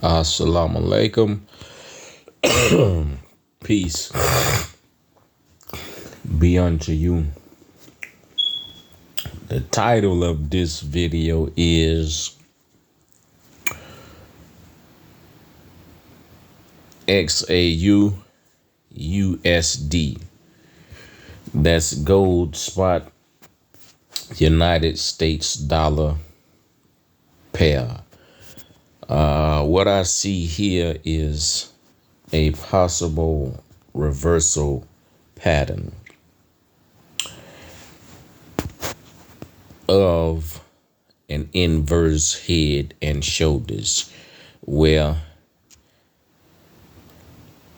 Assalamu alaikum. Peace be unto you. The title of this video is XAU USD. That's gold spot United States dollar pair. What I see here is a possible reversal pattern of an inverse head and shoulders, where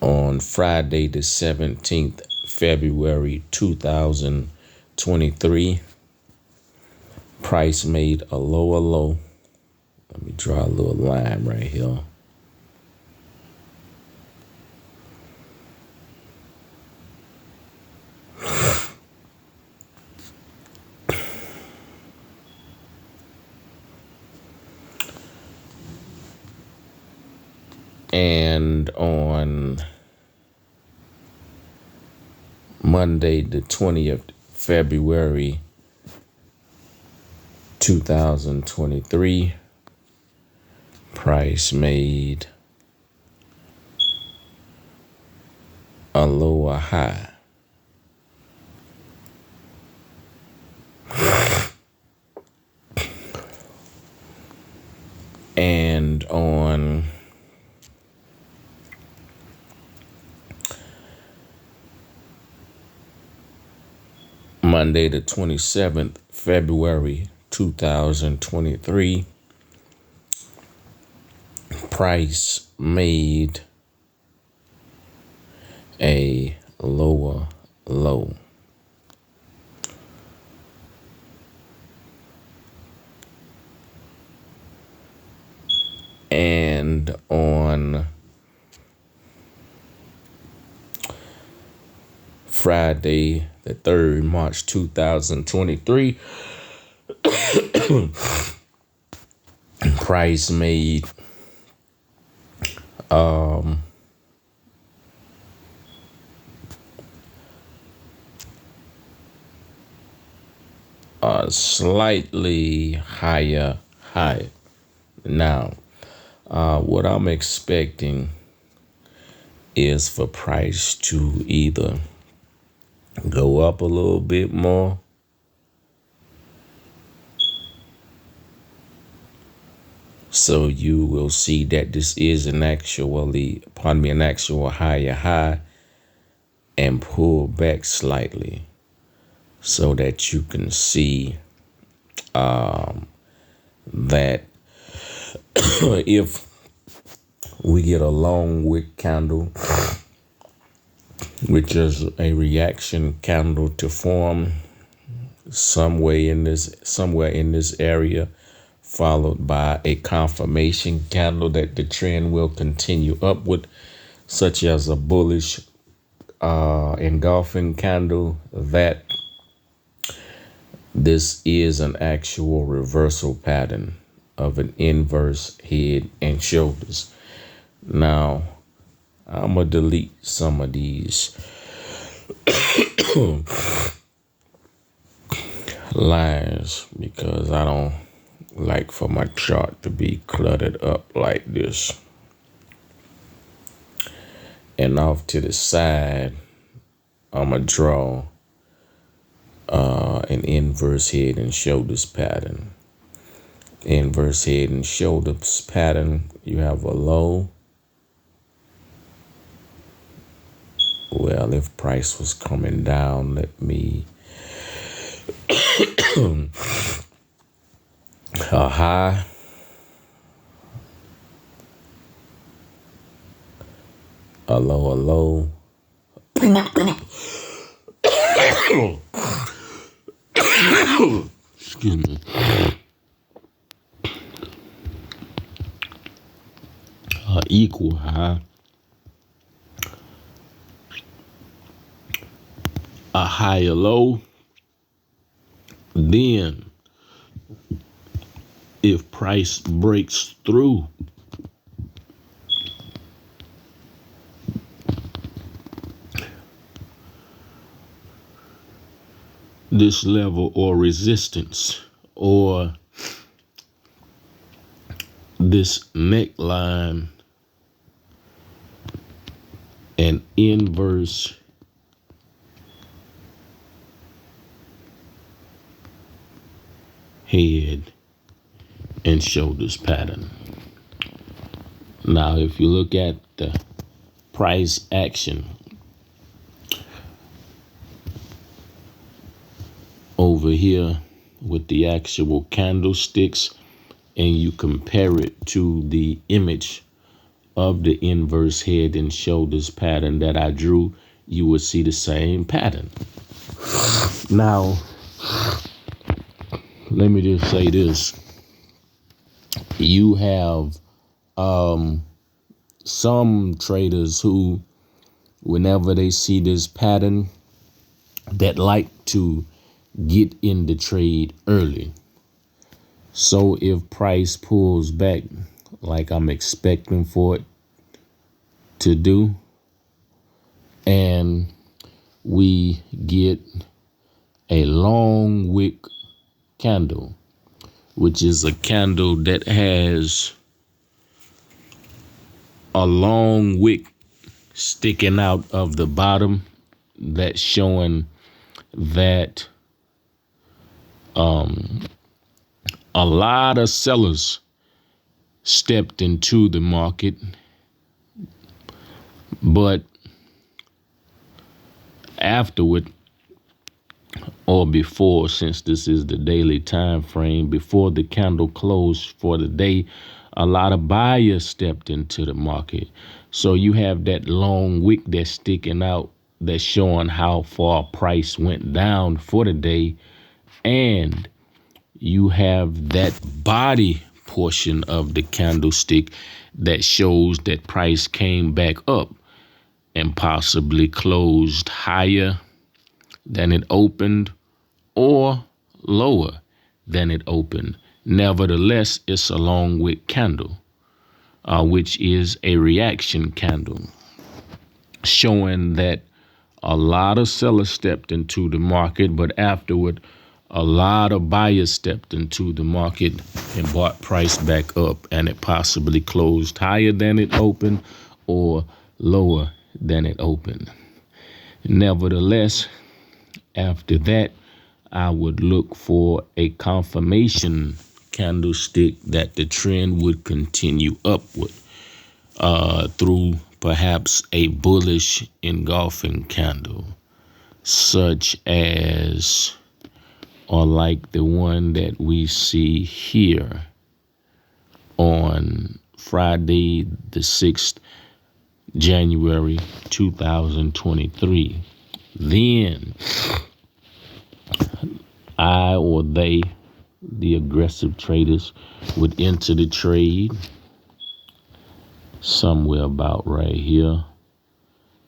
on Friday the 17th February 2023, price made a lower low. Let me draw a little line right here. And on Monday, the 20th February 2023, price made a lower high. And on Monday, the 27th February 2023, price made a lower low. And on Friday, the 3rd March 2023, price made a slightly higher high. Now, what I'm expecting is for price to either go up a little bit more, so you will see that this is an actual higher high, and pull back slightly so that you can see that if we get a long wick candle, which is a reaction candle to form somewhere in this area, followed by a confirmation candle that the trend will continue upward, such as a bullish engulfing candle, that this is an actual reversal pattern of an inverse head and shoulders. Now, I'm going to delete some of these lines because I don't like for my chart to be cluttered up like this. And off to the side, I'm going to draw an inverse head and shoulders pattern. Inverse head and shoulders pattern, you have a low. Well, if price was coming down, let me a high, a low, excuse me, equal high, a higher low. Then if price breaks through this level or resistance or this neckline and inverse head and shoulders pattern. Now, if you look at the price action over here with the actual candlesticks and you compare it to the image of the inverse head and shoulders pattern that I drew, you will see the same pattern. Now, let me just say this. You have some traders who, whenever they see this pattern, that like to get in the trade early. So if price pulls back like I'm expecting for it to do, and we get a long wick candle, which is a candle that has a long wick sticking out of the bottom, that's showing that a lot of sellers stepped into the market, but afterward or before, since this is the daily time frame, before the candle closed for the day, a lot of buyers stepped into the market. So you have that long wick that's sticking out, that's showing how far price went down for the day, and you have that body portion of the candlestick that shows that price came back up and possibly closed higher than it opened or lower than it opened. Nevertheless, it's a long wick candle, which is a reaction candle, showing that a lot of sellers stepped into the market, but afterward, a lot of buyers stepped into the market and bought price back up, and it possibly closed higher than it opened or lower than it opened. Nevertheless, after that, I would look for a confirmation candlestick that the trend would continue upward through perhaps a bullish engulfing candle, such as, or like the one that we see here on Friday, the 6th, January 2023. Then I or they, the aggressive traders, would enter the trade somewhere about right here,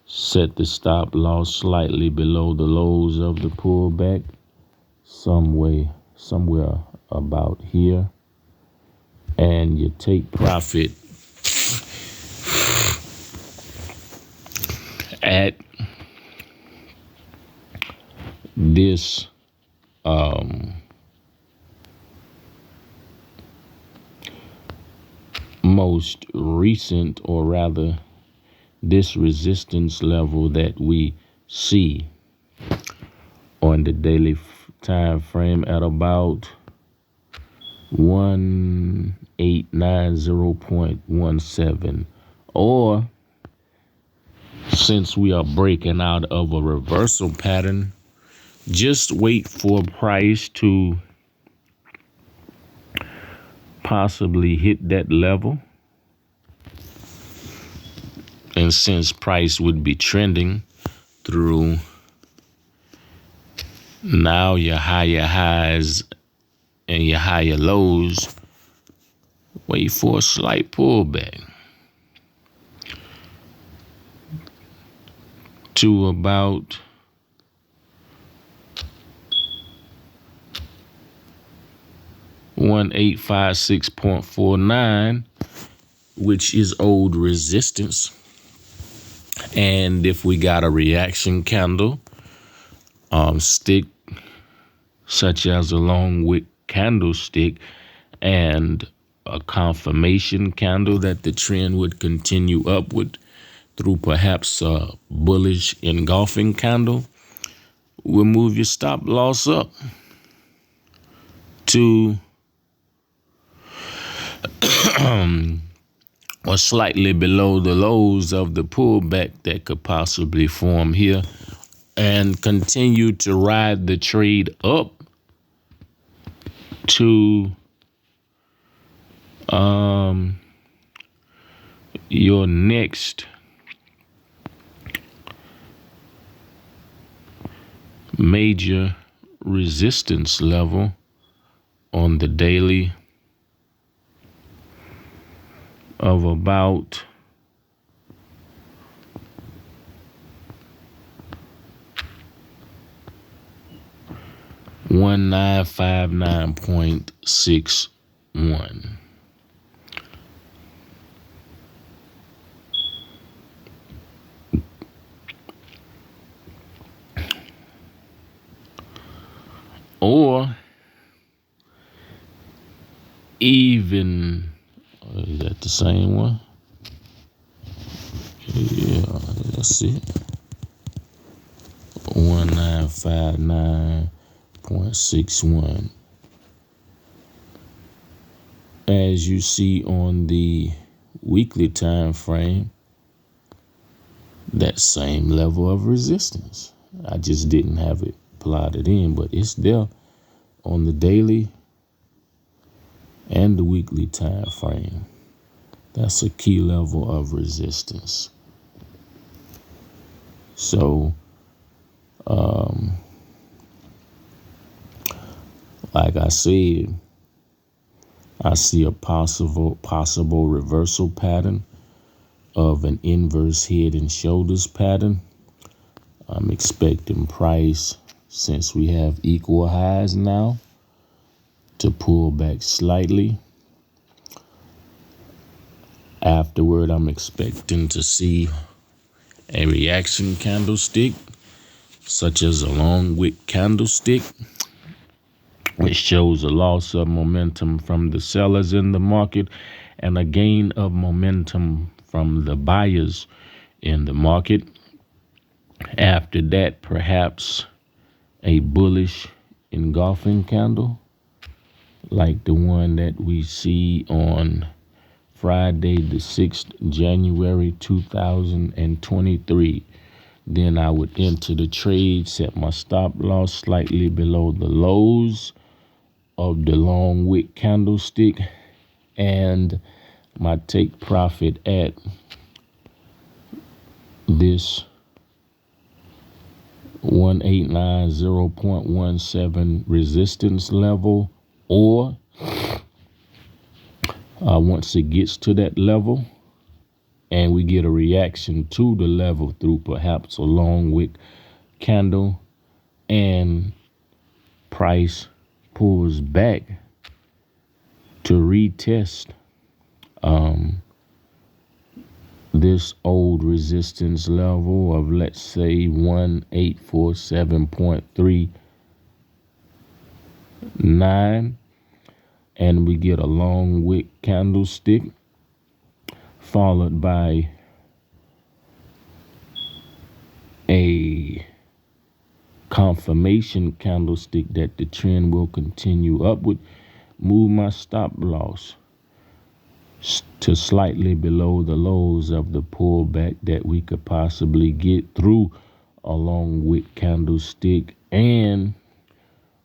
set the stop loss slightly below the lows of the pullback, somewhere about here, and you take profit at this most recent, or rather this resistance level that we see on the daily time frame at about 1890.17, or since we are breaking out of a reversal pattern, just wait for price to possibly hit that level. And since price would be trending through now your higher highs and your higher lows, wait for a slight pullback to about 1856.49, which is old resistance. And if we got a reaction candle, stick such as a long wick candlestick and a confirmation candle that the trend would continue upward through perhaps a bullish engulfing candle, will move your stop loss up to or slightly below the lows of the pullback that could possibly form here, and continue to ride the trade up to your next major resistance level on the daily of about 1959.61. Or even, is that the same one? Yeah, let's see. 1959.61. As you see on the weekly time frame, that same level of resistance. I just didn't have it plotted in, but it's there on the daily and the weekly time frame. That's a key level of resistance. So, like I said, I see a possible reversal pattern of an inverse head and shoulders pattern. I'm expecting price, since we have equal highs now, to pull back slightly. Afterward, I'm expecting to see a reaction candlestick, such as a long wick candlestick, which shows a loss of momentum from the sellers in the market and a gain of momentum from the buyers in the market. After that, perhaps a bullish engulfing candle like the one that we see on Friday, the 6th January 2023. Then I would enter the trade, set my stop loss slightly below the lows of the long wick candlestick, and my take profit at this 1890.17 resistance level, or once it gets to that level and we get a reaction to the level through perhaps a long wick candle and price pulls back to retest this old resistance level of, let's say, 1847.39, and we get a long wick candlestick followed by a confirmation candlestick that the trend will continue upward, move my stop loss to slightly below the lows of the pullback that we could possibly get through a long wick candlestick, and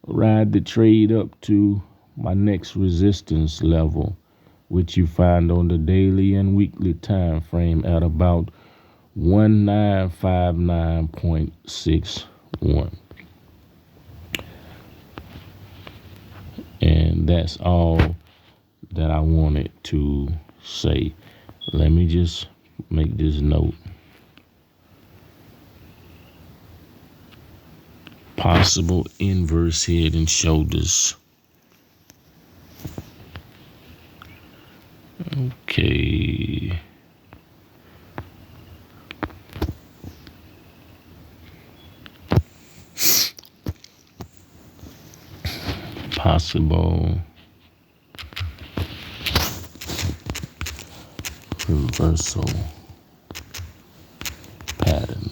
ride the trade up to my next resistance level, which you find on the daily and weekly time frame at about 1959.61. And that's all that I wanted to say. Let me just make this note. Possible inverse head and shoulders. Okay. possible reversal pattern.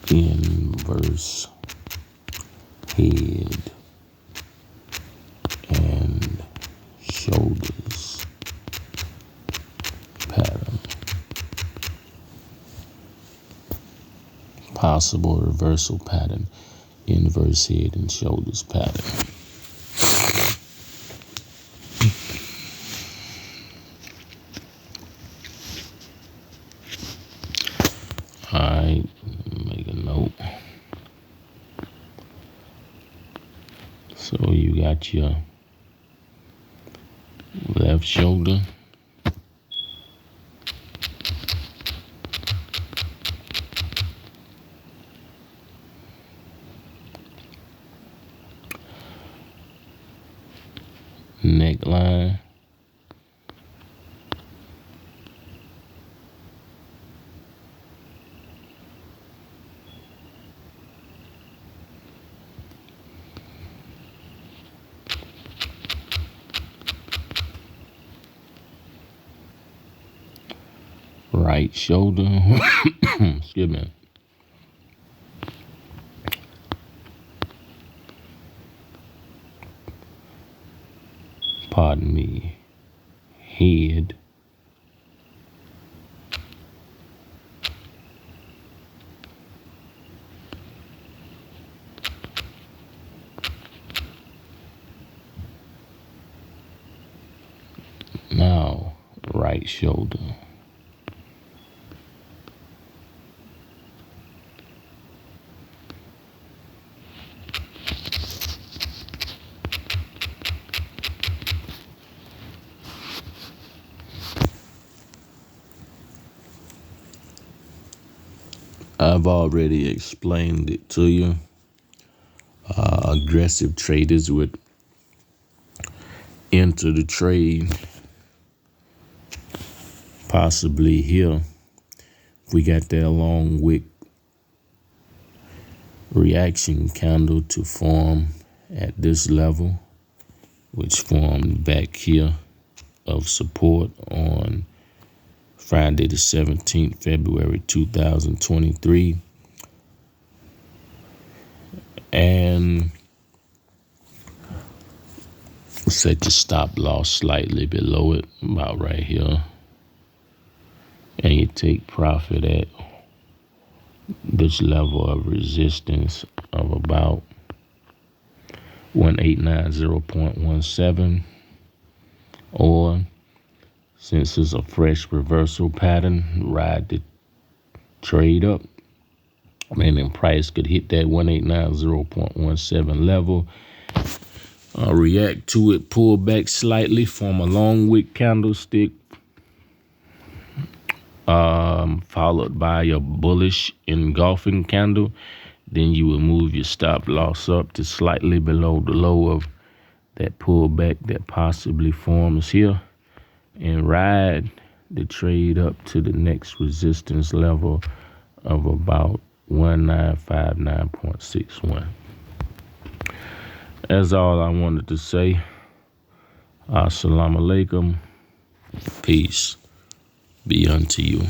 Inverse head and shoulders pattern. Possible reversal pattern, inverse head and shoulders pattern. All right, make a note. So you got your left shoulder, neckline, right shoulder, excuse me, pardon me, head, now right shoulder. I've already explained it to you. Aggressive traders would enter the trade possibly here. If we got that long wick reaction candle to form at this level, which formed back here of support on Friday the 17th, February 2023. And set your stop loss slightly below it, about right here. And you take profit at this level of resistance of about 1890.17, or since it's a fresh reversal pattern, ride the trade up. Meaning price could hit that 1890.17 level, react to it, pull back slightly, form a long wick candlestick, followed by a bullish engulfing candle. Then you will move your stop loss up to slightly below the low of that pullback that possibly forms here, and ride the trade up to the next resistance level of about 1959.61. That's all I wanted to say. Assalamu alaikum. Peace be unto you.